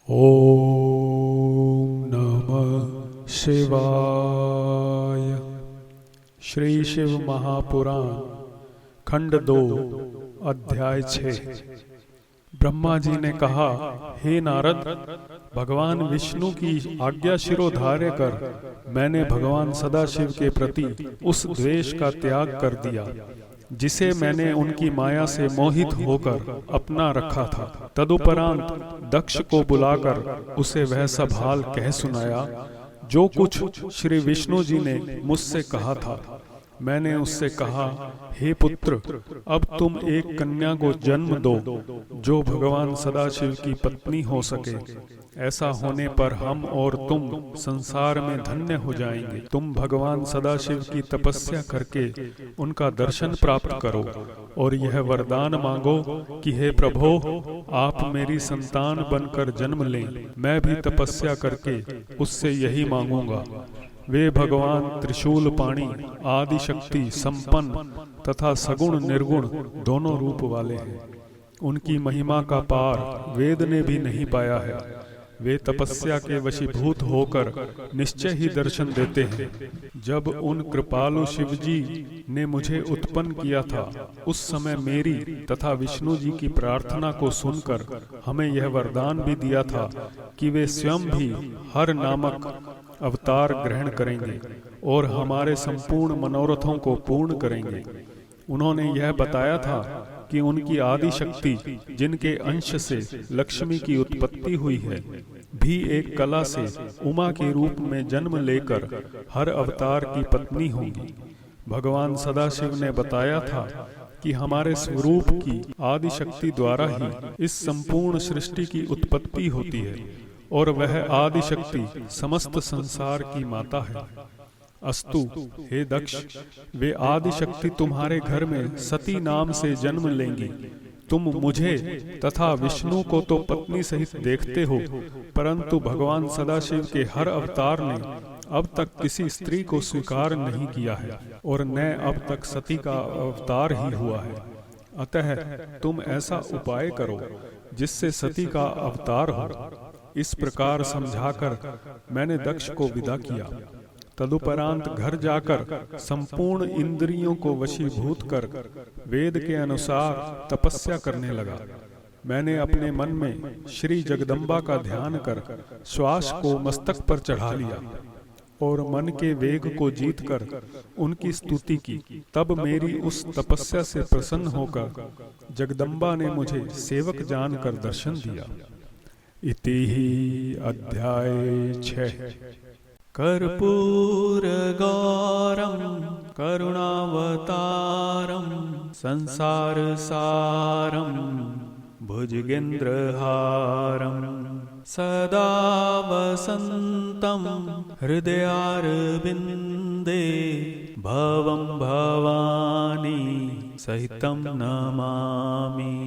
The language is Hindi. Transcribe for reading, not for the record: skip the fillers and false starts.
ओम नमः शिवाय। श्री शिव महापुराण खंड 2 अध्याय 6। ब्रह्मा जी ने कहा, हे नारद, भगवान विष्णु की आज्ञा शिरोधार्य कर मैंने भगवान सदाशिव के प्रति उस द्वेष का त्याग कर दिया जिसे मैंने उनकी माया से मोहित होकर अपना रखा था। तदुपरांत दक्ष को बुलाकर उसे वह सब हाल कह सुनाया जो कुछ श्री विष्णु जी ने मुझसे कहा था। मैंने उससे कहा, हे पुत्र, अब तुम एक कन्या को जन्म दो जो भगवान सदाशिव की पत्नी हो सके। ऐसा होने पर हम और तुम संसार में धन्य हो जाएंगे। तुम भगवान सदाशिव की तपस्या करके उनका दर्शन प्राप्त करो और यह वरदान मांगो कि हे प्रभो, आप मेरी संतान बनकर जन्म लें। मैं भी तपस्या करके उससे यही मांगूंगा। वे भगवान त्रिशूल पाणी, आदि शक्ति संपन्न तथा सगुण निर्गुण दोनों रूप वाले हैं। उनकी महिमा का पार वेद ने भी नहीं पाया है। वे तपस्या के वशीभूत होकर निश्चय ही दर्शन देते हैं। जब उन कृपालु शिवजी ने मुझे उत्पन्न किया था, उस समय मेरी तथा विष्णु जी की प्रार्थना को सुनकर हमें यह वरदान भी दिया था कि वे स्वयं भी हर नामक अवतार ग्रहण करेंगे और हमारे संपूर्ण मनोरथों को पूर्ण करेंगे। उन्होंने यह बताया था कि उनकी आदि शक्ति, जिनके अंश से लक्ष्मी की उत्पत्ति हुई है, भी एक कला से उमा के रूप में जन्म लेकर हर अवतार की पत्नी होगी। भगवान सदाशिव ने बताया था कि हमारे स्वरूप की आदि शक्ति द्वारा ही इस संपूर्ण सृष्टि की उत्पत्ति होती है और वह आदि शक्ति समस्त संसार की माता है। अस्तु, हे दक्ष, वे आदि शक्ति तुम्हारे घर में सती नाम से जन्म लेंगी। तुम मुझे तथा विष्णु को तो पत्नी सहित देखते हो, परंतु भगवान सदाशिव के हर अवतार ने अब तक किसी स्त्री को स्वीकार नहीं किया है और न अब तक सती का अवतार ही हुआ है। अतः तुम ऐसा उपाय करो जिससे सती का अवतार हो। इस प्रकार समझाकर मैंने दक्ष को विदा किया। तदुपरांत घर जाकर संपूर्ण इंद्रियों को वशीभूत कर वेद के अनुसार तपस्या करने लगा। मैंने अपने मन में श्री जगदम्बा का ध्यान कर श्वास को मस्तक पर चढ़ा लिया और मन के वेग को जीतकर उनकी स्तुति की। तब मेरी उस तपस्या से प्रसन्न होकर जगदम्बा ने मुझे सेवक जानकर दर्शन दिया। इति ही अध्याय 6। कर्पूरगौरं करुणावतारं संसारसारं भुजगेन्द्रहारं सदा वसन्तं हृदयारविन्दे भवं भवानी सहितं नमामि।